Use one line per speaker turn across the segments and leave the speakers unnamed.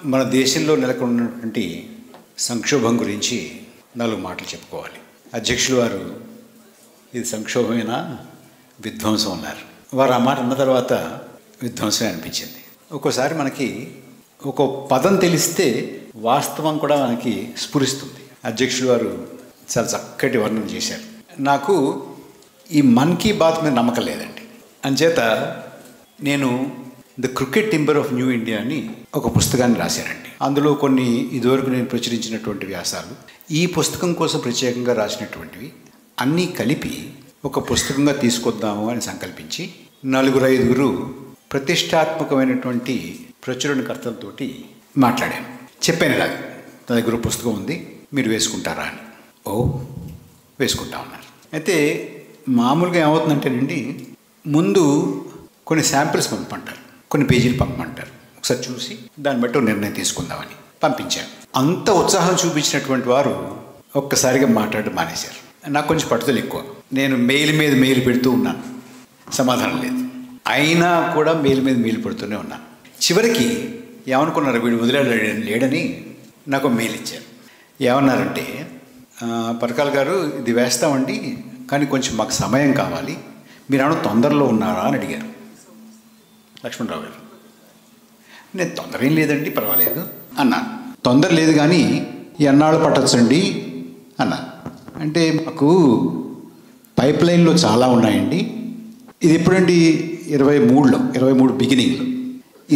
మన దేశంలో నెలకొన్నటువంటి సంక్షోభం గురించి 4 మాటలు చెప్పుకోవాలి. అధ్యక్షులు వారు ఇది సంక్షోభమేనా విధ్వంసం అన్నారు. వారు ఆ మాట అన్న తర్వాత విధ్వంసమే అనిపించింది. ఒక్కోసారి మనకి ఒక పదం తెలిస్తే వాస్తవం కూడా మనకి స్ఫురిస్తుంది. అధ్యక్షులు వారు చాలా చక్కటి వర్ణన చేశారు. నాకు ఈ మన్ కీ బాత్ మీద నమ్మకం లేదండి. అంచేత నేను the cricket timber of new India అని ఒక పుస్తకాన్ని రాశానండి. అందులో కొన్ని ఇదివరకు నేను ప్రచురించినటువంటి వ్యాసాలు, ఈ పుస్తకం కోసం ప్రత్యేకంగా రాసినటువంటివి అన్నీ కలిపి ఒక పుస్తకంగా తీసుకొద్దాము అని సంకల్పించి 4-5 ప్రతిష్టాత్మకమైనటువంటి ప్రచురణకర్తలతోటి మాట్లాడాను. చెప్పాను ఇలాగ, నా దగ్గర పుస్తకం ఉంది, మీరు వేసుకుంటారా అని. ఓ వేసుకుంటా ఉన్నారు. అయితే మామూలుగా ఏమవుతుందంటేనండి, ముందు కొన్ని శాంపిల్స్ పంపమంటారు, కొన్ని పేజీలు పంపమంటారు. ఒకసారి చూసి దాన్ని బట్టి నిర్ణయం తీసుకుందామని పంపించాను. అంత ఉత్సాహం చూపించినటువంటి వారు ఒక్కసారిగా మాట్లాడడం మానేశారు. నాకు కొంచెం పట్టుదల ఎక్కువ. నేను మెయిల్ మీద మెయిల్ పెడుతూ ఉన్నాను, సమాధానం లేదు. అయినా కూడా మెయిల్ మీద మెయిల్ పెడుతూనే ఉన్నాను. చివరికి ఏమనుకున్నారు, వీడు లేడని నాకు మెయిల్ ఇచ్చారు. ఏమన్నారంటే, పరకాల గారు ఇది వేస్తామండి, కానీ కొంచెం మాకు సమయం కావాలి, మీరు ఏమన్నా తొందరలో ఉన్నారా అని అడిగారు లక్ష్మణరావు గారు. నేను తొందర ఏం లేదండి, పర్వాలేదు అన్నాను. తొందర లేదు కానీ ఎన్నాళ్ళు పట్టొచ్చండి అన్నాను. అంటే మాకు పైప్ లైన్లో చాలా ఉన్నాయండి. ఇది ఎప్పుడండి, 23 బిగినింగ్లో,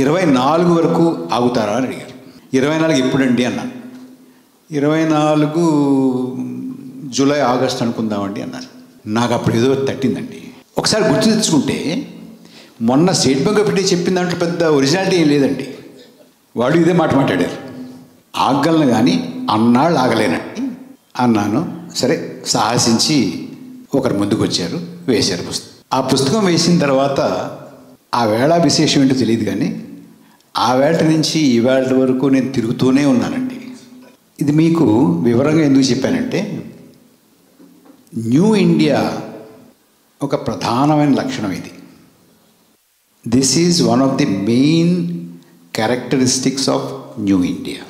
24 వరకు ఆగుతారా అని అడిగారు. 24 ఎప్పుడండి అన్నాను. 24 జూలై ఆగస్ట్ అనుకుందామండి అన్నారు. నాకు అప్పుడు ఏదో తట్టిందండి. ఒకసారి గుర్తు తెచ్చుకుంటే, మొన్న స్టేట్ బ్యాంక్ ఆఫ్ ఇండియా చెప్పిన దాంట్లో పెద్ద ఒరిజినాలిటీ ఏం లేదండి. వాడు ఇదే మాట మాట్లాడారు, ఆగలను కానీ అన్నాళ్ళు ఆగలేనండి అన్నాను. సరే సాహసించి ఒకరు ముందుకు వచ్చారు, వేశారు పుస్తకం. ఆ పుస్తకం వేసిన తర్వాత ఆ వేళ విశేషం ఏంటో తెలియదు కానీ ఆ వేళ నుంచి ఈ వేళ వరకు నేను తిరుగుతూనే ఉన్నానండి. ఇది మీకు వివరంగా ఎందుకు చెప్పానంటే, న్యూ ఇండియా ఒక ప్రధానమైన లక్షణం ఇది. This is one of the main characteristics of new India.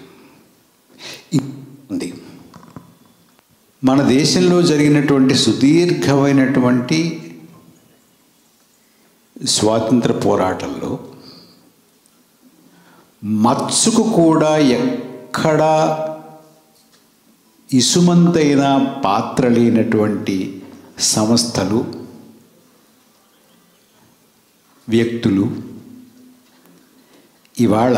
ఉంది మన దేశంలో జరిగినటువంటి సుదీర్ఘమైనటువంటి స్వాతంత్ర పోరాటంలో మత్సుకు కూడా ఎక్కడా ఇసుమంతైన పాత్ర లేనటువంటి సంస్థలు, వ్యక్తులు ఇవాళ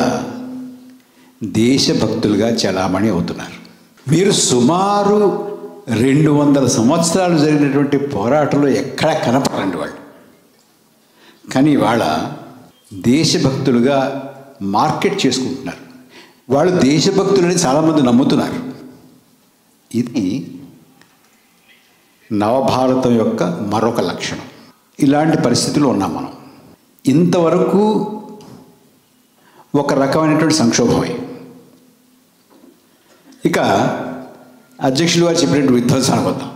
దేశభక్తులుగా చలామణి అవుతున్నారు. మీరు సుమారు 200 సంవత్సరాలు జరిగినటువంటి పోరాటంలో ఎక్కడా కనపడండి వాళ్ళు. కానీ ఇవాళ దేశభక్తులుగా మార్కెట్ చేసుకుంటున్నారు. వాళ్ళు దేశభక్తులని చాలామంది నమ్ముతున్నారు. ఇది నవభారతం యొక్క మరొక లక్షణం. ఇలాంటి పరిస్థితుల్లో ఉన్నాం మనం. ఇంతవరకు ఒక రకమైనటువంటి సంక్షోభమే. ఇక అధ్యక్షులు వారు చెప్పినట్టు విధ్వంసానికి వద్దాం.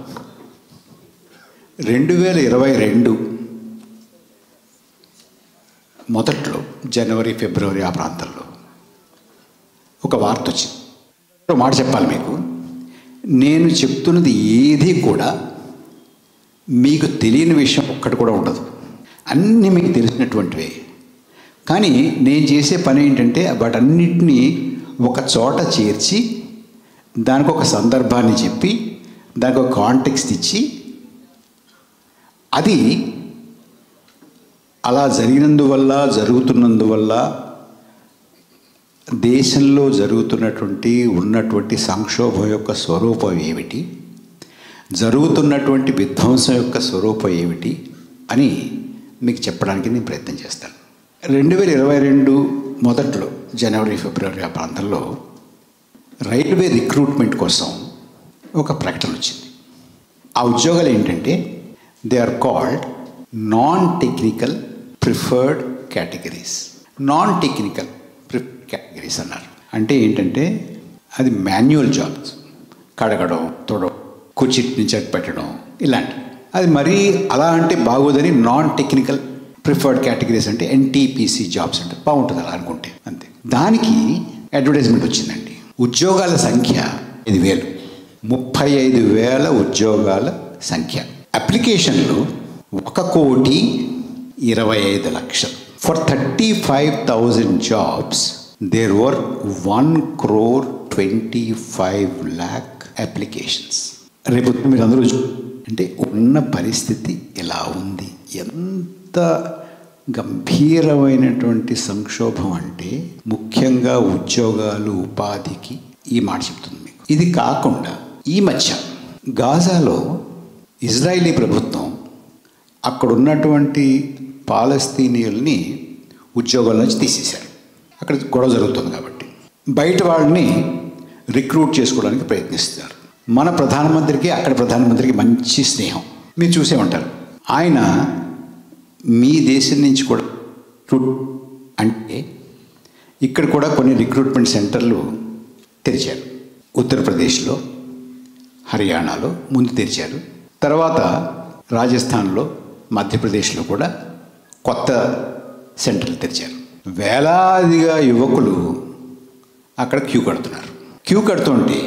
2022 మొదట్లో జనవరి, ఫిబ్రవరి ఆ ప్రాంతంలో ఒక వార్త వచ్చింది. ఒక మాట చెప్పాలి మీకు, నేను చెప్తున్నది ఏది కూడా మీకు తెలియని విషయం ఒక్కటి కూడా ఉండదు. అన్నీ మీకు తెలిసినటువంటివే. కానీ నేను చేసే పని ఏంటంటే వాటన్నిటినీ ఒక చోట చేర్చి దానికి ఒక సందర్భాన్ని చెప్పి దానికి ఒక కాంటెక్స్ట్ ఇచ్చి, అది అలా జరిగినందువల్ల, జరుగుతున్నందువల్ల దేశంలో ఉన్నటువంటి సంక్షోభం యొక్క స్వరూపం ఏమిటి, జరుగుతున్నటువంటి విధ్వంసం యొక్క స్వరూపం ఏమిటి అని మీకు చెప్పడానికి నేను ప్రయత్నం చేస్తాను. 2022 మొదట్లో జనవరి, ఫిబ్రవరి ఆ ప్రాంతంలో రైల్వే రిక్రూట్మెంట్ కోసం ఒక ప్రకటన వచ్చింది. ఆ ఉద్యోగాలు ఏంటంటే, they are called non technical preferred categories. Non technical preferred categories అన్నారు. అంటే ఏంటంటే, అది మాన్యువల్ జాబ్స్, కడగడం, తొడడం, కుర్చీ నుంచి అటు పెట్టడం, ఇలాంటి. అది మరీ అలా అంటే బాగోదని నాన్ టెక్నికల్ ప్రిఫర్డ్ కేటగిరీస్ అంటే NTPC జాబ్స్ అంటే బాగుంటుంది అలా అనుకుంటే, అంతే. దానికి అడ్వర్టైజ్మెంట్ వచ్చిందండి. ఉద్యోగాల సంఖ్య 5,000, 35,000 ఉద్యోగాల సంఖ్య. అప్లికేషన్లు 1,25,00,000. For 35,000 jobs, there were 1,25,00,000 applications. రేపు మీరు అందరూ అంటే ఉన్న పరిస్థితి ఎలా ఉంది, ఎంత గంభీరమైనటువంటి సంక్షోభం అంటే ముఖ్యంగా ఉద్యోగాలు, ఉపాధికి ఈ మాట చెప్తుంది మీకు. ఇది కాకుండా ఈ మధ్య గాజాలో ఇజ్రాయిలీ ప్రభుత్వం అక్కడ ఉన్నటువంటి పాలస్తీనియుల్ని ఉద్యోగాల నుంచి తీసేశారు. అక్కడ గొడవ జరుగుతుంది కాబట్టి బయట వాళ్ళని రిక్రూట్ చేసుకోవడానికి ప్రయత్నిస్తున్నారు. మన ప్రధానమంత్రికి అక్కడ ప్రధానమంత్రికి మంచి స్నేహం, మీరు చూసే ఉంటారు. ఆయన మీ దేశం నుంచి కూడా అంటే ఇక్కడ కూడా కొన్ని రిక్రూట్మెంట్ సెంటర్లు తెరిచారు. ఉత్తరప్రదేశ్లో, హర్యానాలో ముందు తెరిచారు. తర్వాత రాజస్థాన్లో, మధ్యప్రదేశ్లో కూడా కొత్త సెంటర్లు తెరిచారు. వేలాదిగా యువకులు అక్కడ క్యూ కడుతున్నారు. క్యూ కడుతుంటే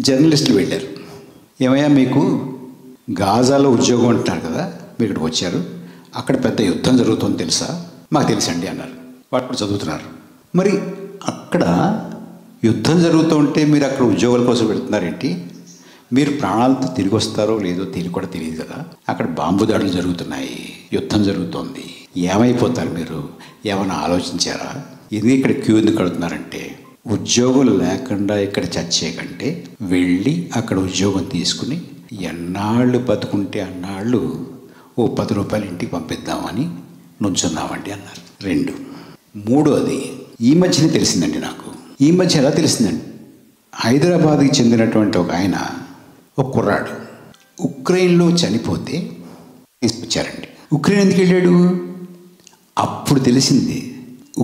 జర్నలిస్టులు వెళ్ళారు. ఏమయ్యా, మీకు గాజాలో ఉద్యోగం అంటున్నారు కదా, మీరు ఇక్కడికి వచ్చారు, అక్కడ పెద్ద యుద్ధం జరుగుతుందని తెలుసా? మాకు తెలుసండి అన్నారు. వాళ్ళు కూడా చదువుతున్నారు. మరి అక్కడ యుద్ధం జరుగుతుంటే మీరు అక్కడ ఉద్యోగాల కోసం పెడుతున్నారేంటి? మీరు ప్రాణాలతో తిరిగి వస్తారో లేదో కూడా తెలియదు కదా. అక్కడ బాంబు దాడులు జరుగుతున్నాయి, యుద్ధం జరుగుతోంది, ఏమైపోతారు మీరు? ఏమైనా ఆలోచించారా? ఇది ఇక్కడ క్యూ ఎందుకు కడుతున్నారంటే, ఉద్యోగం లేకుండా ఇక్కడ చచ్చే కంటే వెళ్ళి అక్కడ ఉద్యోగం తీసుకుని ఎన్నాళ్ళు బతుకుంటే అన్నాళ్ళు ఓ 10 రూపాయలు ఇంటికి పంపిద్దామని నుంచున్నామండి అన్నారు. 2. మూడోది ఈ మధ్యనే తెలిసిందండి నాకు. ఈ మధ్య ఎలా తెలిసిందండి, హైదరాబాద్కి చెందినటువంటి ఒక ఆయన, ఒక కుర్రాడు ఉక్రెయిన్లో చనిపోతే తీసుకొచ్చారండి. ఉక్రెయిన్ ఎందుకు వెళ్ళాడు? అప్పుడు తెలిసింది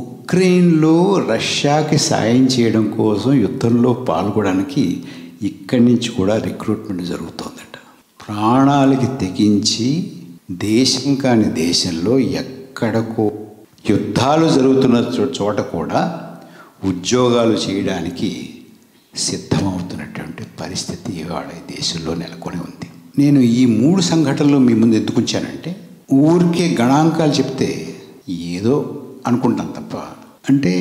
ఉక్రెయిన్లో రష్యాకి సాయం చేయడం కోసం యుద్ధంలో పాల్గొనడానికి ఇక్కడి నుంచి కూడా రిక్రూట్మెంట్ జరుగుతోందట. ప్రాణాలకి తెగించి దేశం కాని దేశంలో ఎక్కడికో యుద్ధాలు జరుగుతున్న చోట కూడా ఉద్యోగాలు చేయడానికి సిద్ధమవుతున్నటువంటి పరిస్థితి ఇవాళ ఈ దేశంలో నెలకొని ఉంది. నేను ఈ 3 సంఘటనలు మీ ముందు ఎందుకు ఉంచానంటే, ఊరికే గణాంకాలు చెప్తే ఏదో అనుకుంటాం తప్ప, అంటే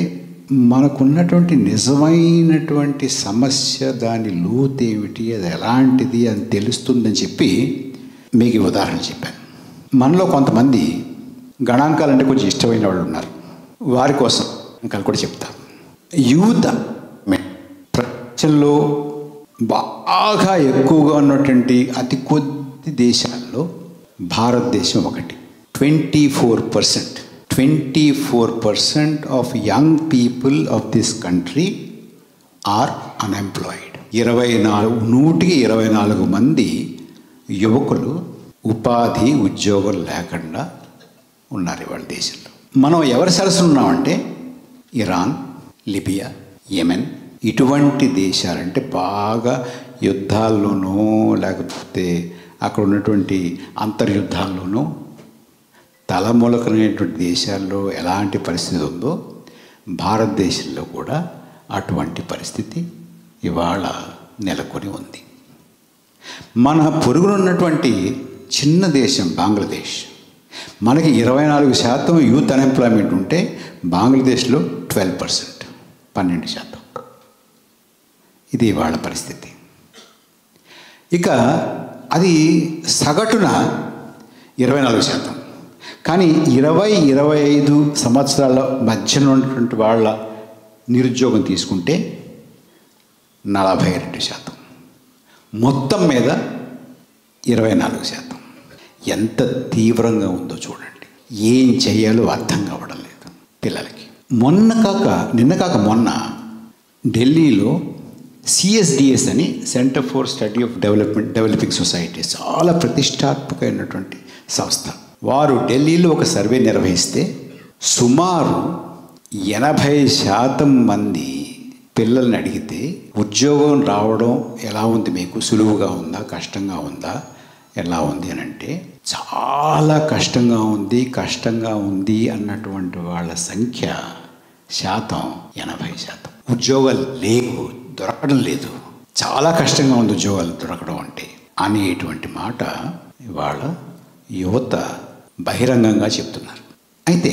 మనకున్నటువంటి నిజమైనటువంటి సమస్య, దాని లోతు ఏమిటి, అది ఎలాంటిది అని తెలుస్తుందని చెప్పి మీకు ఉదాహరణ చెప్పాను. మనలో కొంతమంది గణాంకాలంటే కొంచెం ఇష్టమైన వాళ్ళు ఉన్నారు. వారి కోసం ఇంకా కూడా చెప్తాను. యూత్ ప్రపంచంలో బాగా ఎక్కువగా ఉన్నటువంటి అతి కొద్ది దేశాల్లో భారతదేశం ఒకటి. 24% of young people of this country are unemployed. 24 మంది యువకులు ఉపాధి, ఉద్యోగం లేకుండా ఉన్నారు ఇవాళ దేశంలో. మనం ఎవరి సరసన ఉన్నామంటే ఇరాన్, లిబియా, యెమెన్, ఇటువంటి దేశాలంటే బాగా యుద్ధాల్లోనూ లేకపోతే అక్కడ ఉన్నటువంటి అంతర్యుద్ధాల్లోనూ తలమూలకమైనటువంటి దేశాల్లో ఎలాంటి పరిస్థితి ఉందో భారతదేశంలో కూడా అటువంటి పరిస్థితి ఇవాళ నెలకొని ఉంది. మన పొరుగునున్నటువంటి చిన్న దేశం బంగ్లాదేశ్, మనకి 24% యూత్ అన్ఎంప్లాయ్మెంట్ ఉంటే బంగ్లాదేశ్లో 12%, 12%. ఇది ఇవాళ పరిస్థితి. ఇక అది సగటున 24%. కానీ 20-25 సంవత్సరాల మధ్యన ఉన్నటువంటి వాళ్ళ నిరుద్యోగం తీసుకుంటే 42%. మొత్తం మీద 24%. ఎంత తీవ్రంగా ఉందో చూడండి. ఏం చేయాలో అర్థం కావడం లేదు పిల్లలకి. నిన్న కాక మొన్న ఢిల్లీలో CSDS అని centre for study of developing society, చాలా ప్రతిష్టాత్మకమైనటువంటి సంస్థ, వారు ఢిల్లీలో ఒక సర్వే నిర్వహిస్తే సుమారు 80% మంది పిల్లల్ని అడిగితే ఉద్యోగం రావడం ఎలా ఉంది, మీకు సులువుగా ఉందా, కష్టంగా ఉందా, ఎలా ఉంది అని అంటే చాలా కష్టంగా ఉంది అన్నటువంటి వాళ్ళ సంఖ్య శాతం 80%. ఉద్యోగాలు లేవు, దొరకడం లేదు, చాలా కష్టంగా ఉంది ఉద్యోగాలు దొరకడం అంటే అనేటువంటి మాట ఇవాళ యువత బహిరంగంగా చెప్తున్నారు. అయితే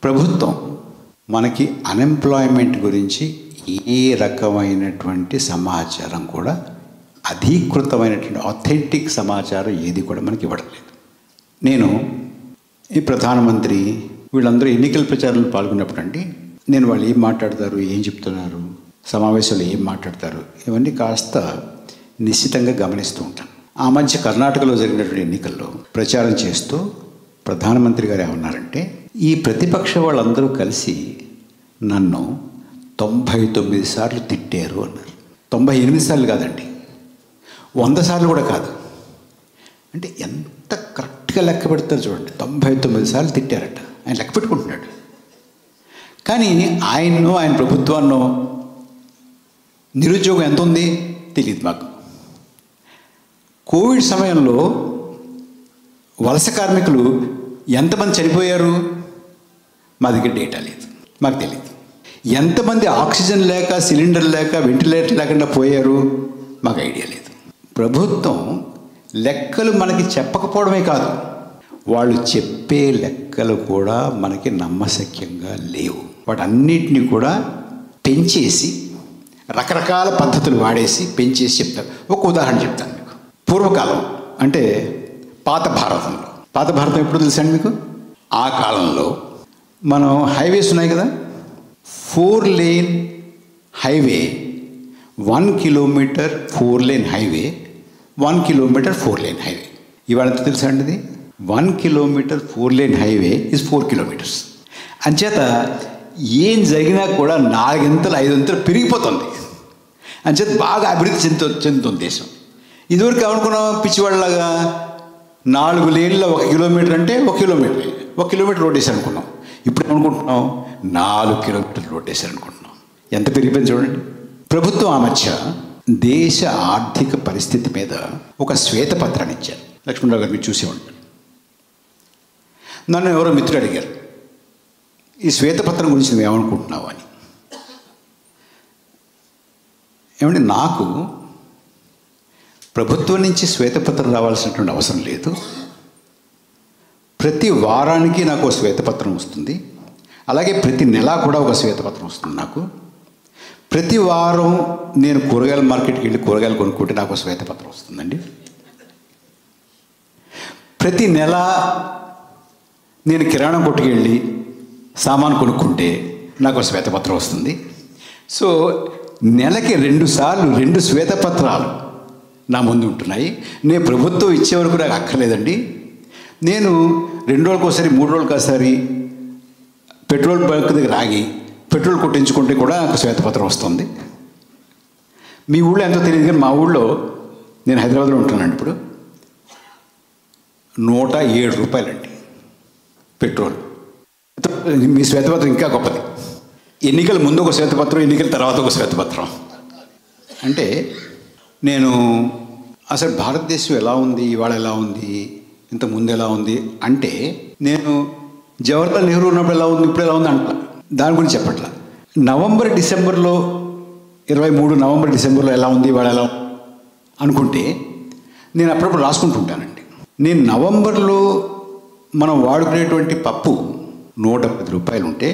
ప్రభుత్వం మనకి అన్ఎంప్లాయ్మెంట్ గురించి ఏ రకమైనటువంటి సమాచారం కూడా, అధీకృతమైనటువంటి ఆథెంటిక్ సమాచారం ఏది కూడా మనకి ఇవ్వడం లేదు. నేను ఈ ప్రధానమంత్రి వీళ్ళందరూ ఎన్నికల ప్రచారంలో పాల్గొన్నప్పుడు అండి, నేను వాళ్ళు ఏం మాట్లాడతారు, ఏం చెప్తున్నారు, సమావేశాలు ఏం మాట్లాడతారు, ఇవన్నీ కాస్త నిశ్చితంగా గమనిస్తూ ఉంటాను. ఆ మధ్య కర్ణాటకలో జరిగినటువంటి ఎన్నికల్లో ప్రచారం చేస్తూ ప్రధానమంత్రి గారు ఏమన్నారంటే, ఈ ప్రతిపక్ష వాళ్ళందరూ కలిసి నన్ను 99 సార్లు తిట్టారు అన్నారు. 98 సార్లు కాదండి, 100 సార్లు కూడా కాదు. అంటే ఎంత కరెక్ట్గా లెక్క పెడతారు చూడండి. 99 సార్లు తిట్టారట. ఆయన లెక్క పెట్టుకుంటున్నాడు. కానీ ఆయన్నో ఆయన ప్రభుత్వాన్నో నిరుద్యోగం ఎంత ఉంది తెలియదు మాకు. కోవిడ్ సమయంలో వలస కార్మికులు ఎంతమంది చనిపోయారు మా దగ్గర డేటా లేదు, మాకు తెలియదు. ఎంతమంది ఆక్సిజన్ లేక, సిలిండర్ లేక, వెంటిలేటర్ లేకుండా పోయారు మాకు ఐడియా లేదు. ప్రభుత్వం లెక్కలు మనకి చెప్పకపోవడమే కాదు, వాళ్ళు చెప్పే లెక్కలు కూడా మనకి నమ్మశక్యంగా లేవు. వాటన్నిటినీ కూడా పెంచేసి, రకరకాల పద్ధతులు వాడేసి పెంచేసి చెప్తారు. ఒక ఉదాహరణ చెప్తాను మీకు. పూర్వకాలం అంటే పాత భారతం ఎప్పుడు తెలుసండి మీకు? ఆ కాలంలో మనం హైవేస్ ఉన్నాయి కదా, 4 lane highway, 1 kilometre 4 lane highway, 1 kilometre 4 lane highway. ఇవాళ ఎంత తెలుసా అండి? ఇది 1 kilometre 4 lane highway is 4 kilometres. అంచేత ఏం జరిగినా కూడా 4 అంతలు 5 అంతలు పెరిగిపోతుంది. అంచేత బాగా అభివృద్ధి చెందుతుంది దేశం. ఇదివరకు ఏమనుకున్నాం, పిచ్చివాళ్ళలాగా 4 లేన్ల 1 కిలోమీటర్ అంటే 1 కిలోమీటర్ రోడ్ వేసారు అనుకున్నాం. ఇప్పుడు ఏమనుకుంటున్నాం, 4 కిలోమీటర్లు రోడ్ వేసారు అనుకుంటున్నాం. ఎంత పెరిగిపోయింది చూడండి. ప్రభుత్వం ఆ మధ్య దేశ ఆర్థిక పరిస్థితి మీద ఒక శ్వేతపత్రాన్ని ఇచ్చారు. లక్ష్మణరావు గారు మీరు చూసే ఉంటారు. నన్ను ఎవరో మిత్రుడు అడిగారు, ఈ శ్వేతపత్రం గురించి నువ్వు ఏమనుకుంటున్నావు అని. ఏమంటే, నాకు ప్రభుత్వం నుంచి శ్వేతపత్రం రావాల్సినటువంటి అవసరం లేదు. ప్రతి వారానికి నాకు ఒక శ్వేతపత్రం వస్తుంది. అలాగే ప్రతి నెల కూడా ఒక శ్వేతపత్రం వస్తుంది నాకు. ప్రతి వారం నేను కూరగాయల మార్కెట్కి వెళ్ళి కూరగాయలు కొనుక్కుంటే నాకు శ్వేతపత్రం వస్తుందండి. ప్రతి నెల నేను కిరాణా కొట్టుకు వెళ్ళి సామాను కొనుక్కుంటే నాకు శ్వేతపత్రం వస్తుంది. సో నెలకి 2 సార్లు 2 శ్వేతపత్రాలు నా ముందు ఉంటున్నాయి. నేను ప్రభుత్వం ఇచ్చే వరకు నాకు అక్కర్లేదండి. నేను 2 రోజులకు ఒకసారి 3 రోజులకు ఒకసారి పెట్రోల్ బంక్ దగ్గర ఆగి పెట్రోల్ కొట్టించుకుంటే కూడా నాకు శ్వేతపత్రం వస్తుంది. మీ ఊళ్ళో ఎంతో తెలియదు, కానీ మా ఊళ్ళో, నేను హైదరాబాద్లో ఉంటున్నానండి ఇప్పుడు, 107 రూపాయలండి పెట్రోల్. మీ శ్వేతపత్రం ఇంకా గొప్పది. ఎన్నికల ముందు ఒక శ్వేతపత్రం, ఎన్నికల తర్వాత ఒక శ్వేతపత్రం. అంటే నేను అసలు భారతదేశం ఎలా ఉంది, ఇవాళ ఎలా ఉంది, ఇంత ముందు ఎలా ఉంది అంటే, నేను జవహర్లాల్ నెహ్రూ ఉన్నప్పుడు ఎలా ఉంది, ఇప్పుడు ఎలా ఉంది అంట, దాని గురించి చెప్పట్లా. డిసెంబర్లో 23 నవంబర్ డిసెంబర్లో ఎలా ఉంది, ఇవాళ ఎలా అనుకుంటే నేను అప్పుడప్పుడు రాసుకుంటుంటానండి. నేను నవంబర్లో మనం వాడుకునేటువంటి పప్పు 110 రూపాయలు ఉంటే,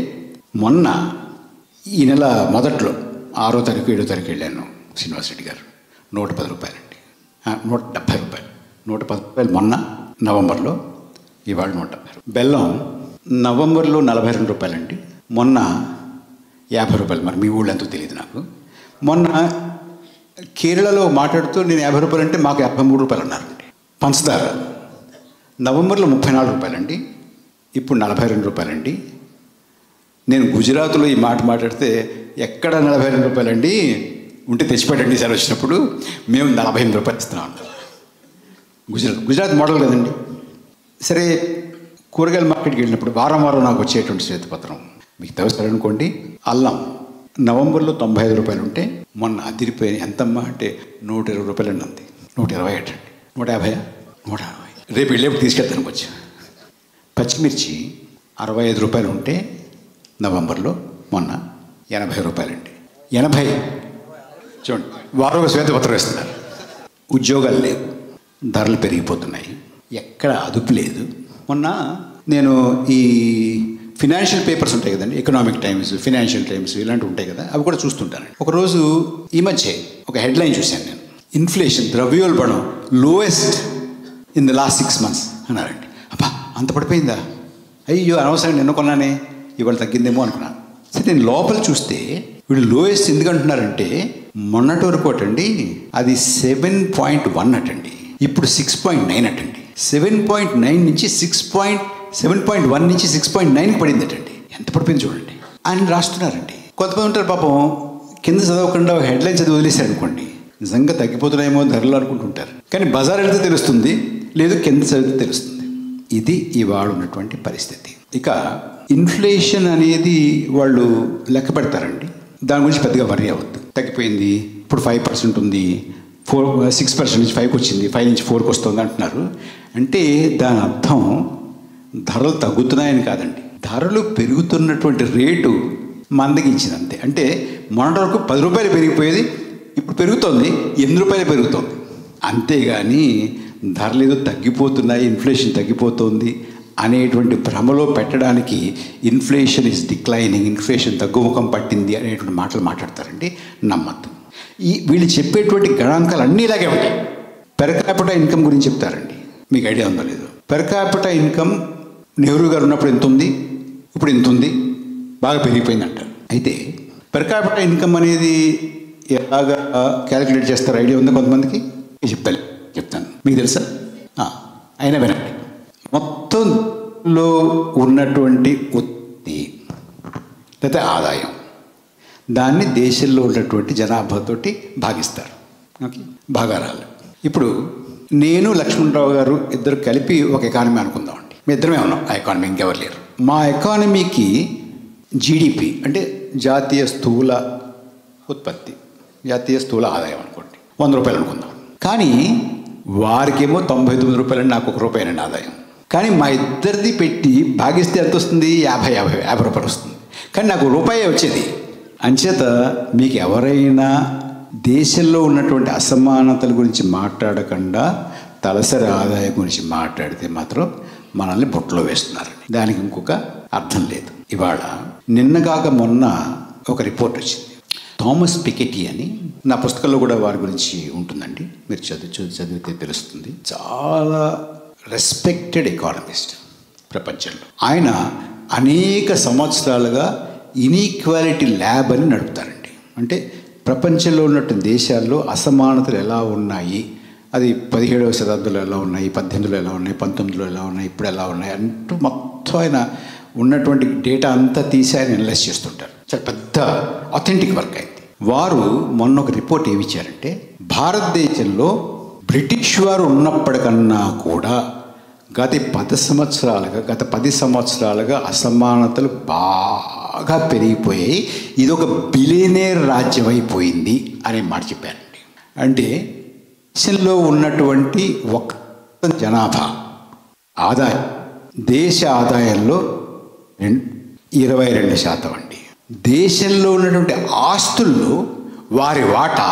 మొన్న ఈ నెల మొదట్లో 6వ తారీఖు 7వ తారీఖు వెళ్ళాను శ్రీనివాసరెడ్డి గారు, 110 రూపాయలండి. 170 రూపాయలు, 110 రూపాయలు మొన్న నవంబర్లో, ఇవాళ 170. బెల్లం నవంబర్లో 42 రూపాయలండి, మొన్న 50 రూపాయలు. మరి మీ ఊళ్ళో ఎంతో తెలియదు నాకు. మొన్న కేరళలో మాట్లాడుతూ నేను 50 రూపాయలు అంటే మాకు 53 రూపాయలు అన్నారండి. పంచదార నవంబర్లో 34 రూపాయలండి, ఇప్పుడు 42 రూపాయలండి. నేను గుజరాత్లో ఈ మాట మాట్లాడితే, ఎక్కడ 42 రూపాయలండి, ఉంటే తెచ్చిపెట్టండి సార్ వచ్చినప్పుడు, మేము 48 రూపాయలు ఇస్తున్నాం. గుజరాత్ మోడల్ కదండి. సరే, కూరగాయల మార్కెట్కి వెళ్ళినప్పుడు వారం నాకు వచ్చేటువంటి శ్వేతపత్రం మీకు తెలుస్తారనుకోండి. అల్లం నవంబర్లో 95 రూపాయలు ఉంటే, మొన్న అదిరిపోయిన ఎంతమ్మా అంటే 120 రూపాయలు అండి. అంది 120 ఏంటండి, 150, 160. రేపు వెళ్ళేప్పుడు తీసుకెళ్తాను వచ్చి. పచ్చిమిర్చి 65 రూపాయలు ఉంటే నవంబర్లో మొన్న 80 రూపాయలండి. 80. చూడండి, వారు ఒక శ్వేతపత్రం వేస్తున్నారు. ఉద్యోగాలు లేవు, ధరలు పెరిగిపోతున్నాయి, ఎక్కడ అదుపు లేదు. మొన్న నేను ఈ ఫినాన్షియల్ పేపర్స్ ఉంటాయి కదండి, ఎకనామిక్ టైమ్స్, ఫినాన్షియల్ టైమ్స్ ఇలాంటివి ఉంటాయి కదా, అవి కూడా చూస్తుంటానండి. ఒకరోజు ఈ మధ్య ఒక హెడ్లైన్ చూశాను నేను, ఇన్ఫ్లేషన్ ద్రవ్యోల్బణం lowest in the last 6 months అన్నారండి. అబ్బా, అంత పడిపోయిందా, అయ్యో అనవసరంగా నిన్న కొన్నానే, ఇవాళ తగ్గిందేమో అనుకున్నాను. సరే నేను లోపల చూస్తే వీళ్ళు లోయెస్ట్ ఎందుకు అంటున్నారంటే, మొన్నటి వరకు అటండి అది 7.1 అటండి, ఇప్పుడు 6.9 అటండి. 7.9 నుంచి 7.1 నుంచి 6.9కి పడింది అటండి. ఎంత పడిపోయింది చూడండి అని రాస్తున్నారండి. కొంతమంది ఉంటారు పాపం, కింద చదవకుండా హెడ్లైన్ చదివి వదిలేశారు అనుకోండి, నిజంగా తగ్గిపోతున్నాయేమో ధరలు అనుకుంటుంటారు. కానీ బజార్ వెళ్తే తెలుస్తుంది, లేదు కింద చదివితే తెలుస్తుంది. ఇది ఇవాళ ఉన్నటువంటి పరిస్థితి. ఇక ఇన్ఫ్లేషన్ అనేది వాళ్ళు లెక్క పెడతారండి, దాని గురించి పెద్దగా వర్రీ అవ్వద్దు. తగ్గిపోయింది, ఇప్పుడు 5% ఉంది, 6% నుంచి 5కి వచ్చింది, 5 నుంచి 4కి వస్తుంది అంటున్నారు. అంటే దాని అర్థం ధరలు తగ్గుతున్నాయని కాదండి, ధరలు పెరుగుతున్నటువంటి రేటు మందగించింది అంతే. అంటే మొన్నటి వరకు 10 రూపాయలు పెరిగిపోయేది, ఇప్పుడు పెరుగుతోంది 8 రూపాయలు పెరుగుతోంది. అంతేగాని ధరలు ఏదో తగ్గిపోతున్నాయి, ఇన్ఫ్లేషన్ తగ్గిపోతుంది అనేటువంటి భ్రమలో పెట్టడానికి ఇన్ఫ్లేషన్ ఈజ్ డిక్లైనింగ్, ఇన్ఫ్లేషన్ తగ్గుముఖం పట్టింది అనేటువంటి మాటలు మాట్లాడతారండి. నమ్మద్దు. వీళ్ళు చెప్పేటువంటి గణాంకాలు అన్నీ ఇలాగే ఉంటాయి. పెర్ క్యాపిటా ఇన్కమ్ గురించి చెప్తారండి, మీకు ఐడియా ఉందో లేదో. పెర్ క్యాపిటా ఇన్కమ్ నెహ్రూ గారు ఉన్నప్పుడు ఎంత ఉంది, ఇప్పుడు ఎంత ఉంది, బాగా పెరిగిపోయింది అంటారు. అయితే పెర్ క్యాపిటా ఇన్కమ్ అనేది ఎలాగా క్యాలిక్యులేట్ చేస్తారు ఐడియా ఉందా కొంతమందికి? చెప్తాను, మీకు తెలుసా? అయినా వినండి. మొత్తంలో ఉన్నటువంటి ఉత్పత్తి లేదా ఆదాయం, దాన్ని దేశంలో ఉన్నటువంటి జనాభాతోటి భాగిస్తారు. ఓకే, భాగారాలు. ఇప్పుడు నేను లక్ష్మణరావు గారు ఇద్దరు కలిపి ఒక ఎకానమీ అనుకుందామండి. మీ ఇద్దరమే ఉన్నాం ఆ ఎకానమీ, ఇంకెవరు లేరు. మా ఎకానమీకి జీడిపి అంటే జాతీయ స్థూల ఉత్పత్తి, జాతీయ స్థూల ఆదాయం అనుకోండి 100 రూపాయలు అనుకుందాం. కానీ వారికేమో 99 రూపాయలు, నాకు 1 రూపాయలండి ఆదాయం. కానీ మా ఇద్దరిది పెట్టి భాగిస్తే ఎంత వస్తుంది? 50 రూపాయలు వస్తుంది. కానీ నాకు రూపాయే వచ్చేది. అంచేత మీకు ఎవరైనా దేశంలో ఉన్నటువంటి అసమానతల గురించి మాట్లాడకుండా తలసరి ఆదాయం గురించి మాట్లాడితే మాత్రం మనల్ని బుట్టలో వేస్తున్నారండి. దానికి ఇంకొక అర్థం లేదు. ఇవాళ నిన్నగాక మొన్న ఒక రిపోర్ట్ వచ్చింది, థామస్ పికెటీ అని. నా పుస్తకంలో కూడా వారి గురించి ఉంటుందండి, మీరు చదివితే తెలుస్తుంది. చాలా రెస్పెక్టెడ్ ఎకానమిస్ట్ ప్రపంచంలో. ఆయన అనేక సంవత్సరాలుగా ఇన్ఈక్వాలిటీ ల్యాబ్ అని నడుపుతారండి. అంటే ప్రపంచంలో ఉన్నటువంటి దేశాల్లో అసమానతలు ఎలా ఉన్నాయి, అది 17వ శతాబ్దంలో ఎలా ఉన్నాయి, 18లో ఎలా ఉన్నాయి, 19లో ఎలా ఉన్నాయి, ఇప్పుడు ఎలా ఉన్నాయి అంటూ మొత్తం ఆయన ఉన్నటువంటి డేటా అంతా తీసి ఆయన అనలైజ్ చేస్తుంటారు. చాలా పెద్ద అథెంటిక్ వర్క్ అయింది. వారు మొన్న ఒక రిపోర్ట్ ఏమి ఇచ్చారంటే, భారతదేశంలో బ్రిటిష్ వారు ఉన్నప్పటికన్నా కూడా గత 10 సంవత్సరాలుగా అసమానతలు బాగా పెరిగిపోయాయి, ఇది ఒక బిలియనేర్ రాజ్యం అయిపోయింది అనే మాట చెప్పారండి. అంటే దేశంలో ఉన్నటువంటి ఒక్క జనాభా ఆదాయం, దేశ ఆదాయంలో 22% అండి. దేశంలో ఉన్నటువంటి ఆస్తుల్లో వారి వాటా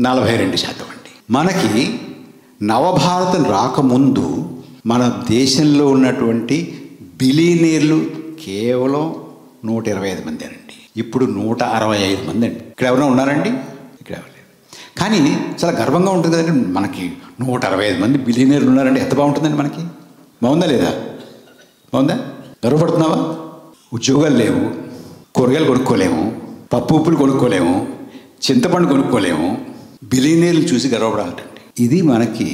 42% అండి. మనకి నవభారతం రాకముందు మన దేశంలో ఉన్నటువంటి బిలియనీర్లు కేవలం 125 మంది అండి. ఇప్పుడు 165 మంది అండి. ఇక్కడ ఎవరైనా ఉన్నారండి? ఇక్కడ ఎవరు లేరు. కానీ చాలా గర్వంగా ఉంటుంది కదండి, మనకి 165 మంది బిలియనీర్లు ఉన్నారండి. ఎంత బాగుంటుందండి మనకి. బాగుందా లేదా? బాగుందా? గర్వపడుతున్నావా? ఉద్యోగాలు లేవు, కూరగాయలు కొనుక్కోలేము, పప్పు ఉప్పులు కొనుక్కోలేము, చింతపండు కొనుక్కోలేము, బిలియనీర్లు చూసి గర్వపడాలండి. ఇది మనకి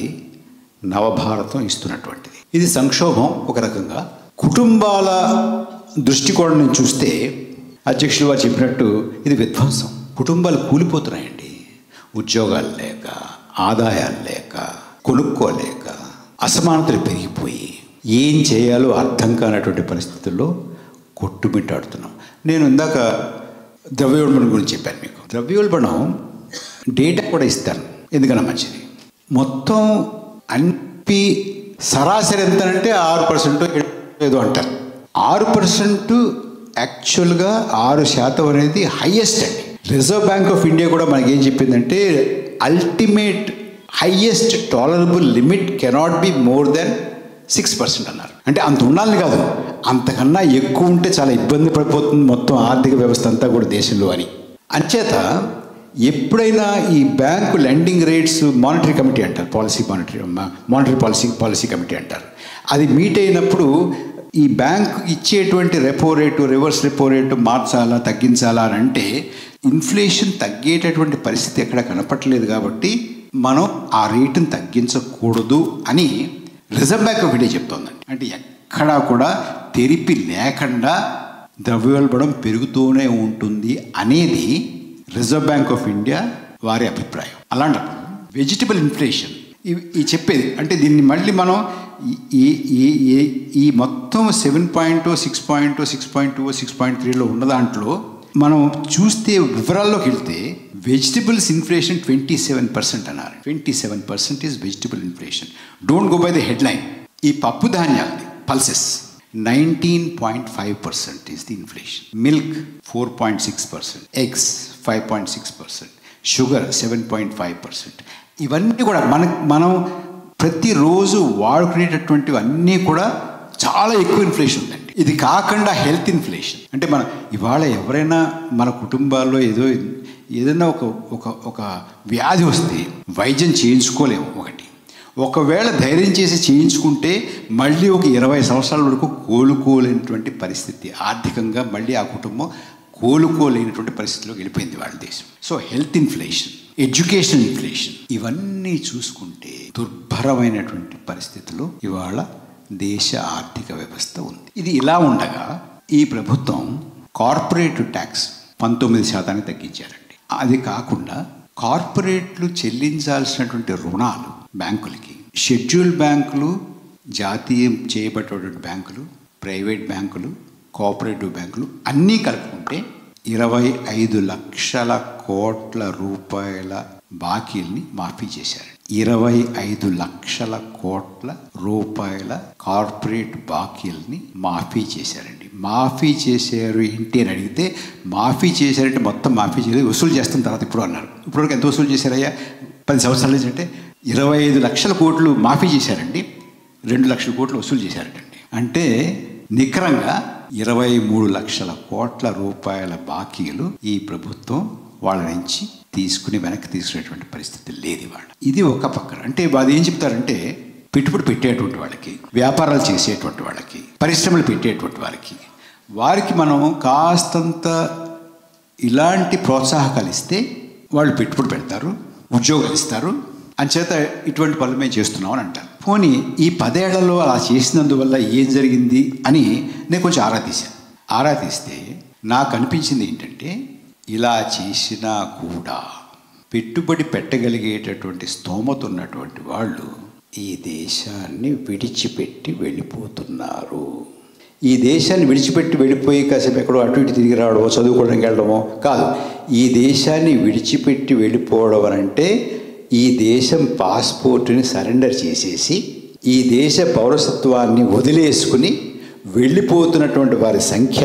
నవభారతం ఇస్తున్నటువంటిది. ఇది సంక్షోభం ఒక రకంగా. కుటుంబాల దృష్టికోణం నుంచి చూస్తే అధ్యక్షులు వారు చెప్పినట్టు ఇది విధ్వంసం. కుటుంబాలు కూలిపోతున్నాయండి. ఉద్యోగాలు లేక, ఆదాయాలు లేక, కొనుక్కోలేక, అసమానతలు పెరిగిపోయి ఏం చేయాలో అర్థం కానటువంటి పరిస్థితుల్లో కొట్టుమిట్టాడుతున్నాం. నేను ఇందాక ద్రవ్యోల్బణం గురించి చెప్పాను మీకు. ద్రవ్యోల్బణం డేటా కూడా ఇస్తాను, ఎందుకన్నా మంచిది. మొత్తం అన్ని సరాసరి ఎంత అంటే 6% ఏదో అంటారు. 6% యాక్చువల్గా 6% అనేది హైయెస్ట్ అండి. రిజర్వ్ బ్యాంక్ ఆఫ్ ఇండియా కూడా మనకి ఏం చెప్పిందంటే ultimate highest tolerable limit cannot be more than 6% అన్నారు. అంటే అంత ఉండాలని కాదు, అంతకన్నా ఎక్కువ ఉంటే చాలా ఇబ్బంది పడిపోతుంది మొత్తం ఆర్థిక వ్యవస్థ అంతా కూడా దేశంలో అని. అంచేత ఎప్పుడైనా ఈ bank lending rates monetary committee అంటారు, మానిటరీ పాలసీ కమిటీ అంటారు, అది మీట్ అయినప్పుడు ఈ బ్యాంకు ఇచ్చేటువంటి repo rate, reverse repo rate మార్చాలా తగ్గించాలా అని అంటే ఇన్ఫ్లేషన్ తగ్గేటటువంటి పరిస్థితి ఎక్కడ కనపట్లేదు కాబట్టి మనం ఆ రేటును తగ్గించకూడదు అని రిజర్వ్ బ్యాంక్ ఆఫ్ ఇండియా చెప్తోందండి. అంటే ఎక్కడా కూడా తెరిపి లేకుండా ద్రవ్యోల్బణం పెరుగుతూనే ఉంటుంది అనేది రిజర్వ్ బ్యాంక్ ఆఫ్ ఇండియా వారి అభిప్రాయం. అలాంటప్పుడు వెజిటబుల్ ఇన్ఫ్లేషన్ ఈ చెప్పేది అంటే దీన్ని మళ్ళీ మనం ఈ మొత్తం 7.0, 6.0, 6.2, 6.3లో ఉన్న దాంట్లో మనం చూస్తే వివరాల్లోకి వెళ్తే వెజిటబుల్స్ ఇన్ఫ్లేషన్ 27% అన్నారు. 27% is vegetable inflation. Don't go by the headline. ఈ పప్పు ధాన్యాలది pulses 19.5% is the inflation. Milk 4.6%, eggs 5.6%, sugar 7.5%. ఇవన్నీ కూడా మనం ప్రతిరోజు వాడుకునేటటువంటివన్నీ కూడా చాలా ఎక్కువ ఇన్ఫ్లేషన్ ఉందండి. ఇది కాకుండా హెల్త్ ఇన్ఫ్లేషన్ అంటే మనం ఇవాళ ఎవరైనా మన కుటుంబాల్లో ఏదైనా ఒక వ్యాధి వస్తే వైద్యం చేయించుకోలేము. ఒకవేళ ధైర్యం చేసి చేయించుకుంటే మళ్ళీ ఒక 20 సంవత్సరాల వరకు కోలుకోలేనటువంటి పరిస్థితి, ఆర్థికంగా మళ్ళీ ఆ కుటుంబం కోలుకోలేనటువంటి పరిస్థితిలోకి వెళ్ళిపోయింది వాళ్ళ దేశం. So health inflation, education inflation, ఇవన్నీ చూసుకుంటే దుర్భరమైనటువంటి పరిస్థితుల్లో ఇవాళ దేశ ఆర్థిక వ్యవస్థ ఉంది. ఇది ఇలా ఉండగా ఈ ప్రభుత్వం కార్పొరేట్ ట్యాక్స్ 19% తగ్గించారండి. అది కాకుండా కార్పొరేట్లు చెల్లించాల్సినటువంటి రుణాలు బ్యాంకులకి, షెడ్యూల్ బ్యాంకులు, జాతీయం చేయబడినటువంటి బ్యాంకులు, ప్రైవేట్ బ్యాంకులు, కోఆపరేటివ్ బ్యాంకులు అన్నీ కలుపుకుంటే 25 లక్షల కోట్ల రూపాయల బాకీల్ని మాఫీ చేశారు. 25 లక్షల కోట్ల రూపాయల కార్పొరేట్ బాకీల్ని మాఫీ చేశారండి. మాఫీ చేశారు ఏంటి అని అడిగితే మాఫీ చేశారంటే మొత్తం మాఫీ చేయలేదు, వసూలు చేస్తున్న తర్వాత ఇప్పుడు అన్నారు. ఇప్పుడు ఎంత వసూలు చేశారయ్యా 10 సంవత్సరాల నుంచి అంటే 25 లక్షల కోట్లు మాఫీ చేశారండి, 2 లక్షల కోట్లు వసూలు చేశారంటండి. అంటే నికరంగా 23 లక్షల కోట్ల రూపాయల బాకీలు ఈ ప్రభుత్వం వాళ్ళ నుంచి వెనక్కి తీసుకునేటువంటి పరిస్థితి లేదు ఇవాళ. ఇది ఒక పక్కన. అంటే వాళ్ళు ఏం చెప్తారంటే పెట్టుబడి పెట్టేటువంటి వాళ్ళకి, వ్యాపారాలు చేసేటువంటి వాళ్ళకి, పరిశ్రమలు పెట్టేటువంటి వారికి మనం కాస్తంత ఇలాంటి ప్రోత్సాహకాలు ఇస్తే వాళ్ళు పెట్టుబడి పెడతారు, ఉద్యోగాలు ఇస్తారు, అంచేత ఇటువంటి పనులు మేము చేస్తున్నాం అని అంటారు. పోనీ ఈ 10 ఏళ్లలో అలా చేసినందువల్ల ఏం జరిగింది అని నేను కొంచెం ఆరా తీస్తే నాకు అనిపించింది ఏంటంటే ఇలా చేసినా కూడా పెట్టుబడి పెట్టగలిగేటటువంటి స్తోమత ఉన్నటువంటి వాళ్ళు ఈ దేశాన్ని విడిచిపెట్టి వెళ్ళిపోతున్నారు. ఈ దేశాన్ని విడిచిపెట్టి వెళ్ళిపోయి కాసేపు ఎక్కడో అటు ఇటు తిరిగి రావడమో, చదువుకోవడానికి వెళ్ళడమో కాదు. ఈ దేశాన్ని విడిచిపెట్టి వెళ్ళిపోవడం అంటే ఈ దేశం పాస్పోర్ట్ని సరెండర్ చేసేసి ఈ దేశ పౌరసత్వాన్ని వదిలేసుకుని వెళ్ళిపోతున్నటువంటి వారి సంఖ్య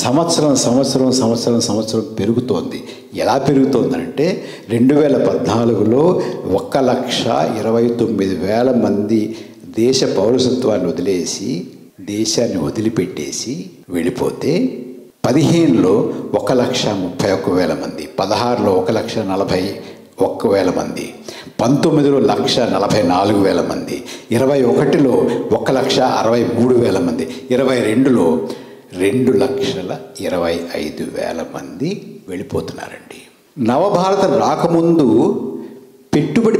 సంవత్సరం పెరుగుతోంది. ఎలా పెరుగుతోందంటే 2014లో 1,29,000 మంది దేశ పౌరసత్వాన్ని వదిలేసి దేశాన్ని వదిలిపెట్టేసి వెళ్ళిపోతే 2015లో 1,31,000 మంది, 2016లో 1,41,000 మంది, 2019లో 1,44,000 మంది, 2021లో 1,63,000 మంది, 2022లో 2,25,000 మంది వెళ్ళిపోతున్నారండి. నవభారతం రాకముందు పెట్టుబడి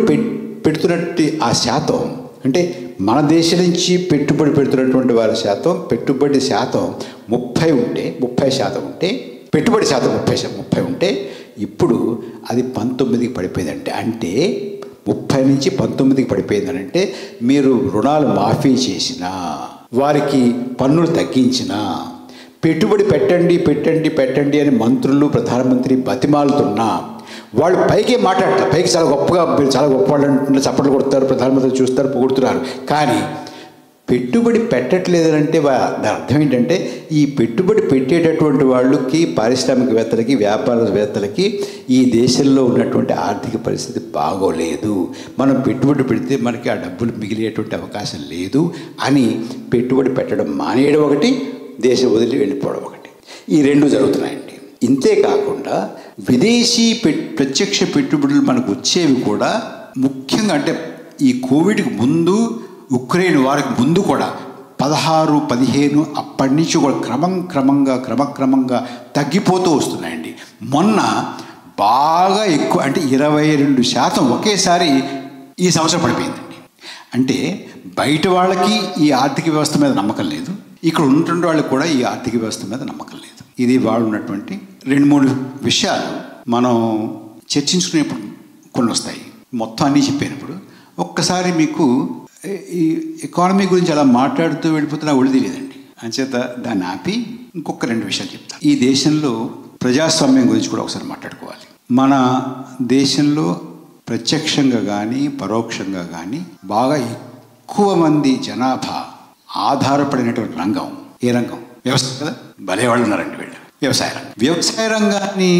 పెడుతున్నట్టు ఆ శాతం అంటే మన దేశం నుంచి పెట్టుబడి పెడుతున్నటువంటి వారి శాతం, పెట్టుబడి శాతం 30% ఉంటే పెట్టుబడి శాతం 30 ఉంటే ఇప్పుడు అది 19కి పడిపోయిందంటే, అంటే 30 నుంచి 19కి పడిపోయిందనంటే మీరు రుణాలు మాఫీ చేసినా, వారికి పన్నులు తగ్గించినా, పెట్టుబడి పెట్టండి అని మంత్రులు, ప్రధానమంత్రి బతిమాలుతున్నా వాళ్ళు పైకి మాట్లాడతారు. పైకి చాలా గొప్పగా, మీరు చాలా గొప్ప వాళ్ళు అంటున్నారు, చప్పట్లు కొడతారు, ప్రధానమంత్రి చూస్తారు, పొగుడుతున్నారు. కానీ పెట్టుబడి పెట్టట్లేదంటే దాని అర్థం ఏంటంటే ఈ పెట్టుబడి పెట్టేటటువంటి వాళ్ళకి, పారిశ్రామికవేత్తలకి, వ్యాపారవేత్తలకి ఈ దేశంలో ఉన్నటువంటి ఆర్థిక పరిస్థితి బాగోలేదు, మనం పెట్టుబడి పెడితే మనకి ఆ డబ్బులు మిగిలేటువంటి అవకాశం లేదు అని పెట్టుబడి పెట్టడం మానేయడం ఒకటి, దేశం వదిలి వెళ్ళిపోవడం ఒకటి. ఈ రెండు జరుగుతున్నాయండి. ఇంతే కాకుండా విదేశీ ప్రత్యక్ష పెట్టుబడులు మనకు వచ్చేవి కూడా ముఖ్యంగా అంటే ఈ కోవిడ్కి ముందు, ఉక్రెయిన్ వారికి ముందు కూడా 16, 15 అప్పటి నుంచి కూడా క్రమక్రమంగా తగ్గిపోతూ వస్తున్నాయండి. మొన్న బాగా ఎక్కువ అంటే 22% ఒకేసారి ఈ సంవత్సరం పడిపోయిందండి. అంటే బయట వాళ్ళకి ఈ ఆర్థిక వ్యవస్థ మీద నమ్మకం లేదు, ఇక్కడ ఉన్నటువంటి వాళ్ళకి కూడా ఈ ఆర్థిక వ్యవస్థ మీద నమ్మకం లేదు. ఇది వాళ్ళు ఉన్నటువంటి 2-3 విషయాలు మనం చర్చించుకునేప్పుడు కొన్ని వస్తాయి. మొత్తం అన్నీ చెప్పినప్పుడు ఒక్కసారి మీకు ఈ ఎకానమీ గురించి అలా మాట్లాడుతూ వెళ్ళిపోతున్నా ఒళ్ళు తెలియదండి. అంచేత దాన్ని ఆపి ఇంకొక 2 విషయాలు చెప్తాను. ఈ దేశంలో ప్రజాస్వామ్యం గురించి కూడా ఒకసారి మాట్లాడుకోవాలి. మన దేశంలో ప్రత్యక్షంగా కానీ పరోక్షంగా కానీ బాగా ఎక్కువ మంది జనాభా ఆధారపడినటువంటి రంగం ఏ రంగం? వ్యవసాయం కదా. భలే వాళ్ళు ఉన్నారండి వీళ్ళు. వ్యవసాయ రంగం. వ్యవసాయ రంగాన్ని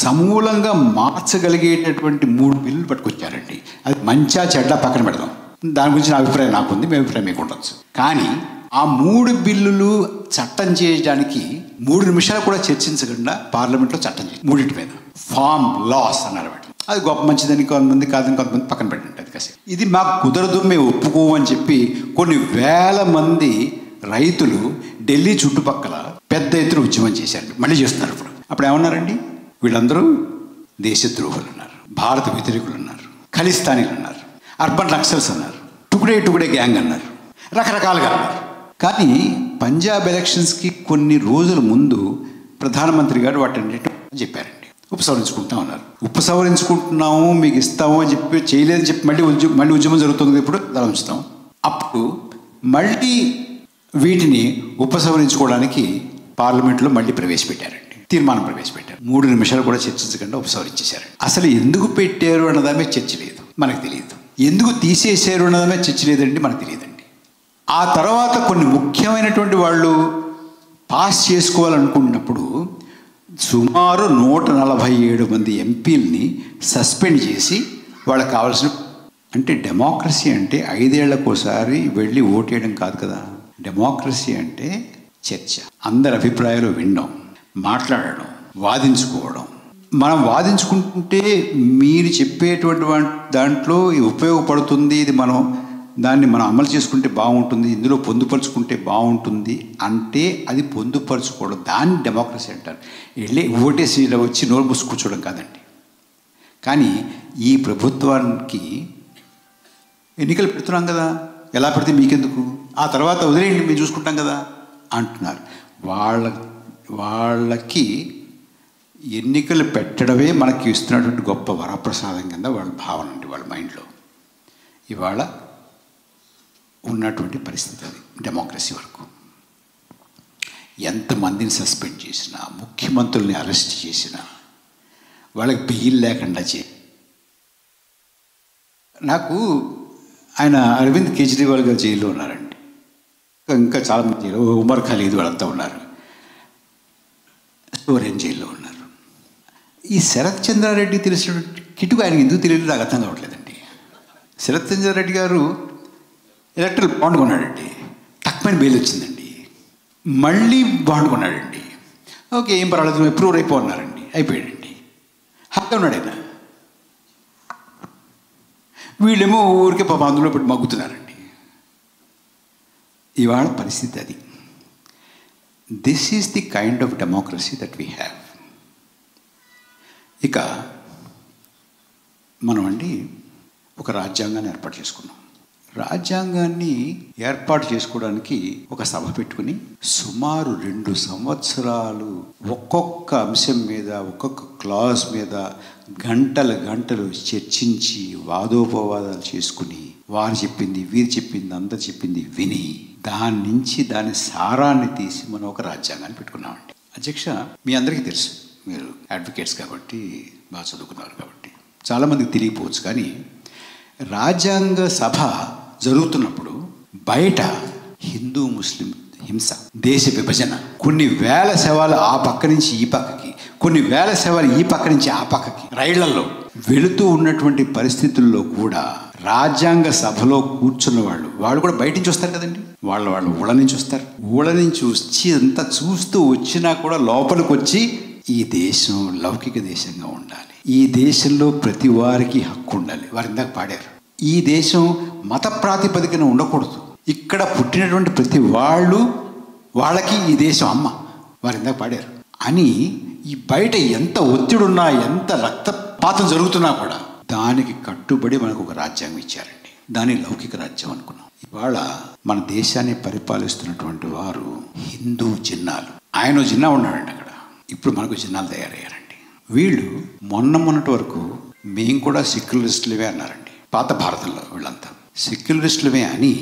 సమూలంగా మార్చగలిగేటటువంటి 3 బిల్లులు పట్టుకొచ్చారండి. అది మంచా చెడ్డ పక్కన పెడదాం, దాని గురించి నా అభిప్రాయం నాకుంది, మీ అభిప్రాయం మీకు ఉండొచ్చు. కానీ ఆ 3 బిల్లులు చట్టం చేయడానికి 3 నిమిషాలు కూడా చర్చించకుండా పార్లమెంట్లో చట్టం చేయాలి. 3 మీద ఫార్మ్ లాస్ అన్నారు. అది గొప్ప మంచిదని కొంతమంది, కాదని కొంతమంది పక్కన పెట్టండి. అది కాసేపు ఇది మాకు కుదరదు, మేము ఒప్పుకోమని చెప్పి కొన్ని వేల మంది రైతులు ఢిల్లీ చుట్టుపక్కల పెద్ద ఎత్తున ఉద్యమం చేశారు. మళ్ళీ చేస్తున్నారు. అప్పుడు ఏమన్నారండి? వీళ్ళందరూ దేశద్రోహులు అన్నారు, భారత వ్యతిరేకులు అన్నారు, ఖలిస్తానీలు అన్నారు, అర్బన్ నక్సల్స్ అన్నారు, టుకుడే గ్యాంగ్ అన్నారు, రకరకాలుగా అన్నారు. కానీ పంజాబ్ ఎలక్షన్స్కి కొన్ని రోజుల ముందు ప్రధానమంత్రి గారు వాటన్నిటిని చెప్పారండి. ఉపసంహరించుకుంటున్నాము, మీకు ఇస్తాము అని చెప్పి చేయలేదని చెప్పి మళ్ళీ ఉద్యమం జరుగుతుంది. ఇప్పుడు అలా ఉంచుతాం. అప్పుడు మళ్ళీ వీటిని ఉపసంహరించుకోవడానికి పార్లమెంట్లో మళ్ళీ తీర్మానం ప్రవేశపెట్టారు. 3 నిమిషాలు కూడా చర్చించకుండా ఉపసంహరించేశారు. అసలు ఎందుకు పెట్టారు అన్నదామే చర్చ లేదు, మనకు తెలియదు. ఎందుకు తీసేశారు అన్నదామే చర్చ లేదండి, మనకు తెలియదండి. ఆ తర్వాత కొన్ని ముఖ్యమైనటువంటి వాళ్ళు పాస్ చేసుకోవాలనుకున్నప్పుడు సుమారు 147 మంది ఎంపీలని సస్పెండ్ చేసి వాళ్ళకి కావాల్సిన, అంటే డెమోక్రసీ అంటే 5 ఏళ్లకోసారి వెళ్ళి ఓటేయడం కాదు కదా. డెమోక్రసీ అంటే చర్చ, అందరి అభిప్రాయాలు వినడం, మాట్లాడడం, వాదించుకోవడం. మనం వాదించుకుంటుంటే మీరు చెప్పేటువంటి దాంట్లో ఉపయోగపడుతుంది, ఇది దాన్ని మనం అమలు చేసుకుంటే బాగుంటుంది, ఇందులో పొందుపరుచుకుంటే బాగుంటుంది అంటే అది పొందుపరుచుకోవడం, దాన్ని డెమోక్రసీ అంటారు. వెళ్ళి ఓటేసి వచ్చి నోరు మూసి కూర్చోవడం కాదండి. కానీ ఈ ప్రభుత్వానికి ఎన్నికలు పెడుతున్నాం కదా, ఎలా పెడితే మీకెందుకు, ఆ తర్వాత వదిలేయండి మేము చూసుకుంటాం కదా అంటున్నారు. వాళ్ళకి ఎన్నికలు పెట్టడమే మనకి ఇస్తున్నటువంటి గొప్ప వరప్రసాదం కింద వాళ్ళ భావన అండి, వాళ్ళ మైండ్లో ఇవాళ ఉన్నటువంటి పరిస్థితి. అది డెమోక్రసీ వరకు ఎంతమందిని సస్పెండ్ చేసినా, ముఖ్యమంత్రుల్ని అరెస్ట్ చేసినా, వాళ్ళకి బెయిల్ లేకుండా నాకు ఆయన అరవింద్ కేజ్రీవాల్ గారు జైల్లో ఉన్నారండి. ఇంకా చాలామంది ఉమర్ ఖలీద్ వాళ్ళంతా ఉన్నారు, సోరెన్ జైల్లో ఉన్నారు. ఈ శరత్ చంద్రారెడ్డి తెలిసినటువంటి కిటుకు ఆయనకి ఎందుకు తెలియదు నాకు అర్థం కావట్లేదండి. శరత్ చంద్రారెడ్డి గారు ఎలక్ట్రల్ బాండ్ కొన్నాడండి, తక్కువైన బెయిల్ వచ్చిందండి, మళ్ళీ బాండ్ కొన్నాడండి. ఓకే, ఏం పర్వాలేదు, అప్రూవ్ అయిపోన్నారండి, అయిపోయాడండి, హ్యాపీగా ఉన్నాడు ఆయన. వీళ్ళేమో ఊరికే పాప అందులో పెట్టి మగ్గుతున్నారండి. ఇవాళ పరిస్థితి అది. This is the kind of democracy that we have. ఇక మనం అండి ఒక రాజ్యాంగాన్ని ఏర్పాటు చేసుకున్నాం. రాజ్యాంగాన్ని ఏర్పాటు చేసుకోవడానికి ఒక సభ పెట్టుకుని సుమారు 2 సంవత్సరాలు ఒక్కొక్క అంశం మీద, ఒక్కొక్క క్లాజ్ మీద గంటలు చర్చించి వాదోపవాదాలు చేసుకుని, వారు చెప్పింది, వీరు చెప్పింది, అందరు చెప్పింది విని, దాని నుంచి దాని సారాన్ని తీసి మనం ఒక రాజ్యాంగాన్ని పెట్టుకున్నామండి. అధ్యక్ష, మీ అందరికీ తెలుసు, మీరు అడ్వకేట్స్ కాబట్టి, బాగా చదువుకున్నారు కాబట్టి చాలామందికి తెలియకపోవచ్చు. కానీ రాజ్యాంగ సభ జరుగుతున్నప్పుడు బయట హిందూ ముస్లిం హింస, దేశ విభజన, కొన్ని వేల శవాలు ఆ పక్క నుంచి ఈ పక్కకి, కొన్ని వేల శవాలు ఈ పక్క నుంచి ఆ పక్కకి రైళ్లలో వెళుతూ ఉన్నటువంటి పరిస్థితుల్లో కూడా రాజ్యాంగ సభలో కూర్చున్న వాళ్ళు కూడా బయట నుంచి వస్తారు కదండి. వాళ్ళు ఊళ్ళ నుంచి వస్తారు. ఊళ్ళ నుంచి వచ్చి అంతా చూస్తూ వచ్చినా కూడా లోపలికి వచ్చి ఈ దేశం లౌకిక దేశంగా ఉండాలి, ఈ దేశంలో ప్రతి వారికి హక్కు ఉండాలి. వారు ఇందాక పాడారు, ఈ దేశం మత ప్రాతిపదికన ఉండకూడదు, ఇక్కడ పుట్టినటువంటి ప్రతి వాళ్ళకి ఈ దేశం అమ్మ, వారు ఇందాక పాడారు అని. ఈ బయట ఎంత ఒత్తిడున్నా, ఎంత రక్తపాతం జరుగుతున్నా కూడా దానికి కట్టుబడి మనకు ఒక రాజ్యాంగం ఇచ్చారండి. దాన్ని లౌకిక రాజ్యం అనుకున్నాం. ఇవాళ మన దేశాన్ని పరిపాలిస్తున్నటువంటి వారు హిందూ జిన్నాలు. ఆయన జిన్నా ఉన్నాడండి అక్కడ. ఇప్పుడు మనకు జిన్నాలు తయారయ్యారండి. వీళ్ళు మొన్నటి వరకు మేము కూడా సెక్యులరిస్టులవే అన్నారండి. పాత భారతంలో వీళ్ళంతా సెక్యులరిస్టులమే అని,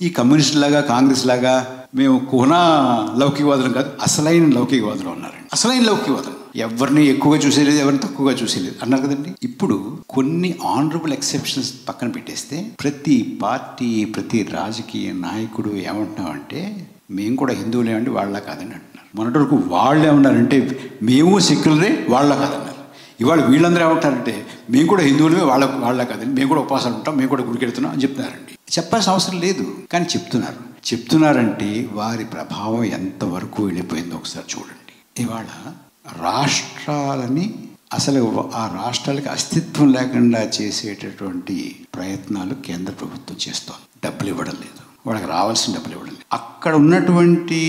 ఈ కమ్యూనిస్టులాగా కాంగ్రెస్ లాగా మేము కోనా లౌకికవాదులం కాదు, అసలైన లౌకికవాదులు ఉన్నారండి. అసలైన లౌకికవాదులు ఎవరిని ఎక్కువగా చూసేలేదు, ఎవరిని తక్కువగా చూసేలేదు అన్నారు కదండి. ఇప్పుడు కొన్ని ఆనరబుల్ ఎక్సెప్షన్స్ పక్కన పెట్టేస్తే ప్రతి పార్టీ, ప్రతి రాజకీయ నాయకుడు ఏమంటున్నామంటే మేము కూడా హిందువులేమండి, వాళ్ళ కాదని అంటున్నారు. మొన్నటి వరకు వాళ్ళు ఏమన్నారంటే మేము సెక్యులరే, వాళ్ళ కాదన్నారు. ఇవాళ వీళ్ళందరూ ఏమంటారంటే మేము కూడా హిందువులమే, వాళ్ళ కాదండి, మేము కూడా ఉపవాసాలు ఉంటాం, మేము కూడా గుడికి వెళ్తున్నాం అని చెప్తున్నారండి. చెప్పాల్సిన అవసరం లేదు, కానీ చెప్తున్నారంటే వారి ప్రభావం ఎంతవరకు వెళ్ళిపోయిందో ఒకసారి చూడండి. ఇవాళ రాష్ట్రాలని అసలు ఆ రాష్ట్రాలకి అస్తిత్వం లేకుండా చేసేటటువంటి ప్రయత్నాలు కేంద్ర ప్రభుత్వం చేస్తోంది. డబ్బులు ఇవ్వడం లేదు, వాళ్ళకి రావాల్సిన డబ్బులు ఇవ్వడం లేదు. అక్కడ ఉన్నటువంటి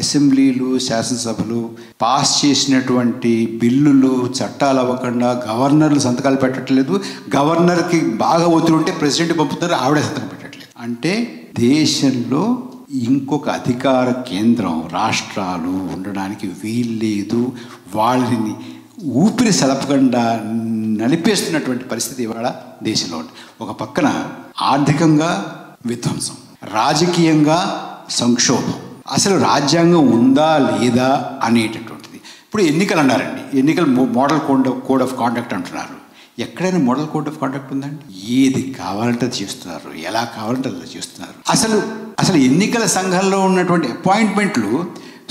అసెంబ్లీలు, శాసనసభలు పాస్ చేసినటువంటి బిల్లులు, చట్టాలు అవ్వకుండా గవర్నర్లు సంతకాలు పెట్టట్లేదు. గవర్నర్కి బాగా ఒత్తిడి ఉంటే ప్రెసిడెంట్ పంపుతారు, ఆవిడే సంతకం పెట్టట్లేదు. అంటే దేశంలో ఇంకొక అధికార కేంద్రం, రాష్ట్రాలు ఉండడానికి వీల్లేదు. వాళ్ళని ఊపిరి సలపకుండా నలిపేస్తున్నటువంటి పరిస్థితి ఇవాళ దేశంలో ఉంది. ఒక పక్కన ఆర్థికంగా విధ్వంసం, రాజకీయంగా సంక్షోభం, అసలు రాజ్యాంగం ఉందా లేదా అనేటటువంటిది. ఇప్పుడు ఎన్నికలు అన్నారండి, ఎన్నికలు మోడల్ కోడ్ ఆఫ్ కాండక్ట్ అంటున్నారు. ఎక్కడైనా మోడల్ కోడ్ ఆఫ్ కాండక్ట్ ఉందండి? ఏది కావాలంటే అది చేస్తున్నారు, ఎలా కావాలంటే అది చేస్తున్నారు. అసలు ఎన్నికల సంఘంలో ఉన్నటువంటి అపాయింట్మెంట్లు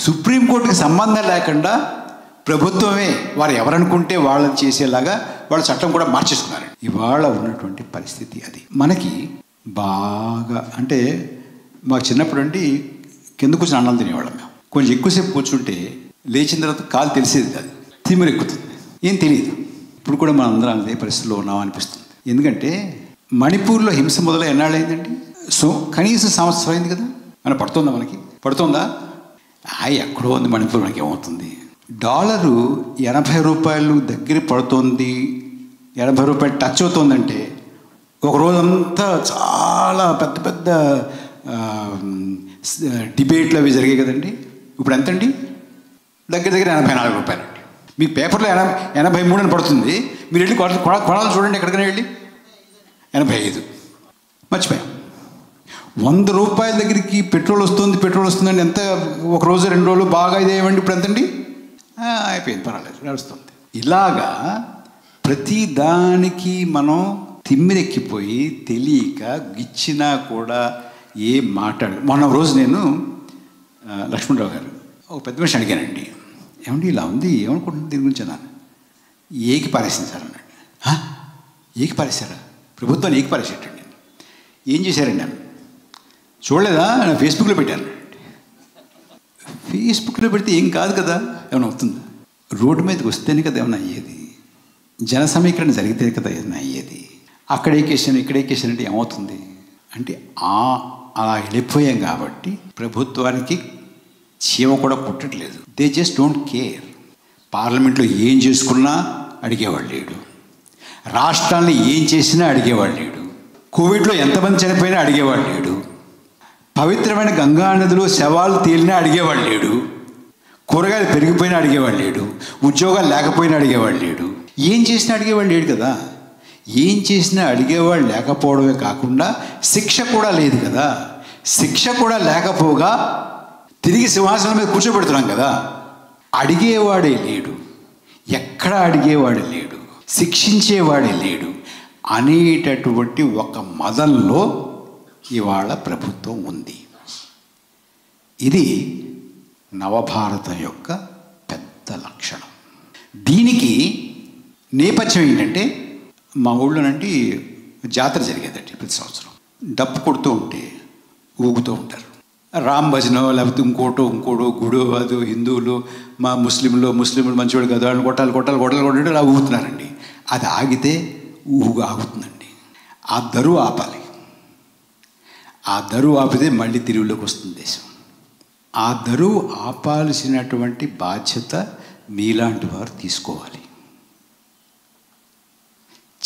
సుప్రీంకోర్టుకి సంబంధం లేకుండా ప్రభుత్వమే వారు ఎవరనుకుంటే వాళ్ళని చేసేలాగా వాళ్ళ చట్టం కూడా మార్చేస్తున్నారు. ఇవాళ ఉన్నటువంటి పరిస్థితి అది. మనకి బాగా అంటే మాకు చిన్నప్పుడు అండి కింద కూర్చొని అన్నం తినేవాళ్ళం. మేము కొంచెం ఎక్కువసేపు కూర్చుంటే లేచిన తర్వాత కాలు తెలిసేది కాదు, తిమ్మిరి ఎక్కుతుంది, ఏం తెలియదు. ఇప్పుడు కూడా మనం అందరం అదే పరిస్థితిలో ఉన్నాం అనిపిస్తుంది. ఎందుకంటే మణిపూర్లో హింస మొదలై ఎన్నాళ్ళైందండి? సో కనీసం సంవత్సరం అయింది కదా. మన పడుతుందా? ఎక్కడో ఉంది మణిపూర్, మనకి ఏమవుతుంది? డాలరు 80 రూపాయలు దగ్గర పడుతోంది, 80 రూపాయలు టచ్ అవుతుందంటే ఒక రోజంతా చాలా పెద్ద పెద్ద డిబేట్లు అవి జరిగాయి కదండి. ఇప్పుడు ఎంతండి? దగ్గర 84 రూపాయలు అండి. మీ పేపర్లో 83 అని పడుతుంది, మీరు వెళ్ళి కొనాలి చూడండి, ఎక్కడికైనా వెళ్ళి 85. మర్చిపోయాం. 100 రూపాయల దగ్గరికి పెట్రోల్ వస్తుందండి. ఎంత ఒక రోజు 2 రోజులు బాగా ఇదేమండి, ఇప్పుడు ఎంతండి? అయిపోయింది, పర్వాలేదు, నడుస్తుంది. ఇలాగా ప్రతి దానికి మనం తిమ్మిరెక్కిపోయి తెలియక గిచ్చినా కూడా ఏం మాట్లాడు. మొన్న రోజు నేను లక్ష్మణరావు గారు ఒక పెద్ద మనిషి అడిగానండి, ఏమండి ఇలా ఉంది, ఏమనుకుంటుంది దీని గురించి అన్నాను. ఏకి పారేసింది సార్ అన్నాడు. ఏకి పారేశారా? ప్రభుత్వాన్ని ఏకి పారేసేటండి. ఏం చేశారండి నేను చూడలేదా? నేను ఫేస్బుక్లో పెట్టాను. ఫేస్బుక్లో పెడితే ఏం కాదు కదా, ఏమైనా అవుతుందా? రోడ్డు మీదకి వస్తేనే కదా ఏమైనా అయ్యేది, జన సమీకరణ జరిగితే కదా ఏమైనా అయ్యేది. అక్కడ ఎక్కేసాను, ఇక్కడ ఎక్కేసాను అంటే ఏమవుతుంది? అంటే అలా వెళ్ళిపోయాం కాబట్టి ప్రభుత్వానికి చీమ కూడా పుట్టట్లేదు. They just don't care. పార్లమెంట్లో ఏం చేసుకున్నా అడిగేవాళ్ళు లేడు, రాష్ట్రాన్ని ఏం చేసినా అడిగేవాళ్ళు లేడు, కోవిడ్లో ఎంతమంది చనిపోయినా అడిగేవాళ్ళు లేడు, పవిత్రమైన గంగా నదిలో శవాలు తేలినా అడిగేవాళ్ళు లేడు, కూరగాయలు పెరిగిపోయినా అడిగేవాళ్ళు లేడు, ఉద్యోగాలు లేకపోయినా అడిగేవాళ్ళు లేడు, ఏం చేసినా అడిగేవాళ్ళు లేడు కదా. ఏం చేసినా అడిగేవాళ్ళు లేకపోవడమే కాకుండా శిక్ష కూడా లేదు కదా. శిక్ష కూడా లేకపోగా తిరిగి సింహాసనం మీద కూర్చోబెడుతున్నాం కదా. అడిగేవాడే లేడు, ఎక్కడ అడిగేవాడే లేడు, శిక్షించేవాడే లేడు అనేటటువంటి ఒక మదంలో ఇవాళ ప్రభుత్వం ఉంది. ఇది నవభారతం యొక్క పెద్ద లక్షణం. దీనికి నేపథ్యం ఏంటంటే, మా ఊళ్ళోనండి జాతర జరిగేదండి ప్రతి సంవత్సరం. డప్పు కొడుతూ ఉంటే ఊగుతూ ఉంటారు. రామ్ భజనో లేకపోతే ఇంకోటో గుడో అది హిందువులు మా ముస్లింలు మంచివాడు కదా అని కొట్టాలి అలా ఊగుతున్నారండి. అది ఆగితే ఆగుతుందండి. ఆ దరువు ఆపాలి. ఆ దరువు ఆపితే మళ్ళీ తిరుగులోకి వస్తుంది దేశం. ఆ దరువు ఆపాల్సినటువంటి బాధ్యత మీలాంటి వారు తీసుకోవాలి,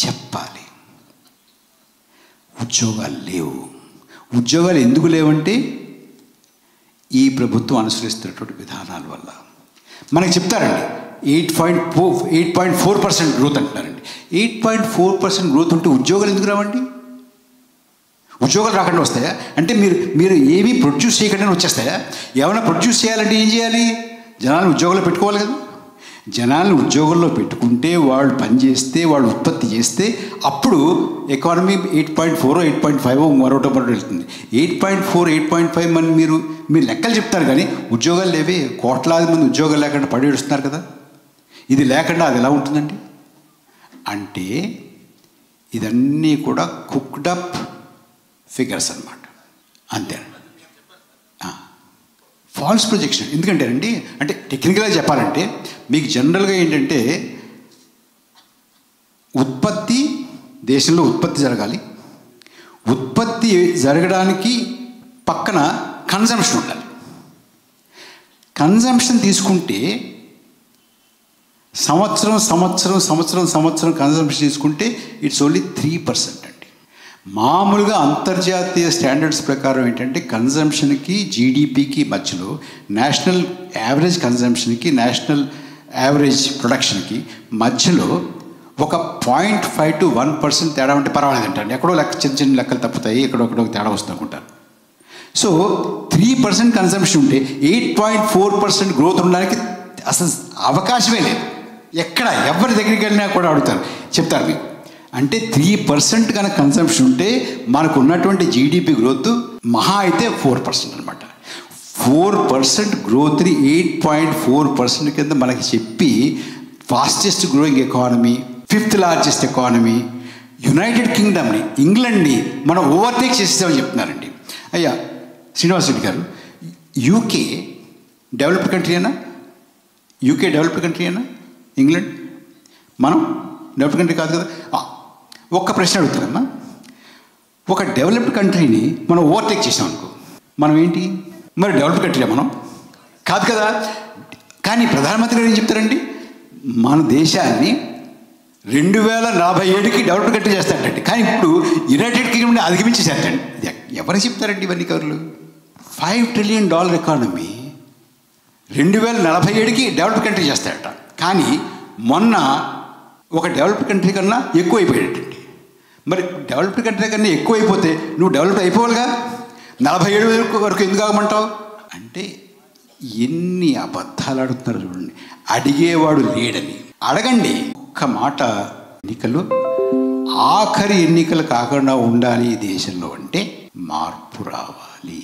చెప్పాలి. ఉద్యోగాలు లేవు. ఉద్యోగాలు ఎందుకు లేవంటే ఈ ప్రభుత్వం అనుసరిస్తున్నటువంటి విధానాల వల్ల. మనకి చెప్తారండి 8.4% గ్రోత్ అంటున్నారండి. 8.4% గ్రోత్ ఉంటే ఉద్యోగాలు ఎందుకు రావండి? ఉద్యోగాలు రాకుండా వస్తాయా? అంటే మీరు ఏమీ ప్రొడ్యూస్ చేయకుండా వచ్చేస్తాయా? ఏమైనా ప్రొడ్యూస్ చేయాలంటే ఏం చేయాలి? జనాలను ఉద్యోగాల్లో పెట్టుకోవాలి కదా. జనాలను ఉద్యోగంలో పెట్టుకుంటే, వాళ్ళు పనిచేస్తే, వాళ్ళు ఉత్పత్తి చేస్తే అప్పుడు ఎకానమీ 8.4 8.5 మరోటో వెళ్తుంది. 8.4 8.5 మన మీరు లెక్కలు చెప్తారు కానీ ఉద్యోగాలు లేవే. కోట్లాది మంది ఉద్యోగాలు లేకుండా పడి ఏడుస్తున్నారు కదా. ఇది లేకుండా అది ఎలా ఉంటుందండి? అంటే ఇదన్నీ కూడా కుక్డప్ ఫిగర్స్ అన్నమాట. అంతేనండి. Falls projection. ఎందుకంటేనండి, అంటే టెక్నికల్గా చెప్పాలంటే మీకు జనరల్గా ఏంటంటే, దేశంలో ఉత్పత్తి జరగాలి. ఉత్పత్తి జరగడానికి పక్కన కన్జంప్షన్ ఉండాలి. కన్జంప్షన్ తీసుకుంటే సంవత్సరం కన్జంప్షన్ తీసుకుంటే ఇట్స్ ఓన్లీ 3% అండి. మామూలుగా అంతర్జాతీయ స్టాండర్డ్స్ ప్రకారం ఏంటంటే, కన్జంప్షన్కి జీడిపికి మధ్యలో, నేషనల్ యావరేజ్ కన్జంప్షన్కి నేషనల్ యావరేజ్ ప్రొడక్షన్కి మధ్యలో ఒక 0.5 to 1% తేడా ఉంటే పర్వాలేదంటండి. ఎక్కడో చిన్న లెక్కలు తప్పుతాయి, ఎక్కడొక్కడో తేడా వస్తూ అనుకుంటారు. సో 3% కన్జంప్షన్ ఉంటే 8.4% గ్రోత్ ఉండడానికి అసలు అవకాశమే లేదు. ఎక్కడ ఎవరి దగ్గరికి వెళ్ళినా కూడా అడుగుతారు, చెప్తారు మీకు. అంటే 3% కనుక కన్సంప్షన్ ఉంటే మనకు ఉన్నటువంటి జీడిపి గ్రోత్ మహా అయితే 4% అనమాట. 4% గ్రోత్ని 8.4% కింద మనకి చెప్పి fastest growing economy, 5th largest economy, united కింగ్డమ్ని, ఇంగ్లాండ్ని మనం ఓవర్టేక్ చేసేసామని చెప్తున్నారండి. అయ్యా Srinivas Reddy garu, UK developed country అయినా ఇంగ్లాండ్? మనం డెవలప్డ్ కంట్రీ కాదు కదా. ఒక్క ప్రశ్న అడుగుతారమ్మా, ఒక డెవలప్డ్ కంట్రీని మనం ఓవర్టేక్ చేసాం అనుకో, మనం ఏంటి మరి? డెవలప్డ్ కంట్రీయా మనం? కాదు కదా. కానీ ప్రధానమంత్రి గారు ఏం చెప్తారండి, మన దేశాన్ని 2047కి డెవలప్డ్ కంట్రీ చేస్తాడండి. కానీ ఇప్పుడు యునైటెడ్ కింగ్డమ్ని అధిగమించేసేటండి. ఎవరికి చెప్తారండి ఇవన్నీ కవర్లు? $5 trillion ఎకానమీ 2047కి డెవలప్డ్ కంట్రీ చేస్తాడట. కానీ మొన్న ఒక డెవలప్డ్ కంట్రీ కన్నా ఎక్కువ అయిపోయాడటండి. మరి డెవలప్డ్ కంట్రీ కన్నా ఎక్కువ అయిపోతే నువ్వు డెవలప్ అయిపోవాలిగా. 47 వరకు ఎందుకు ఆగమంటావు? అంటే ఎన్ని అబద్ధాలు ఆడుతున్నారు చూడండి. అడిగేవాడు లేడని. అడగండి. ఒక్క మాట, ఎన్నికలు ఆఖరి ఎన్నికలు కాకుండా ఉండాలి ఈ దేశంలో అంటే మార్పు రావాలి.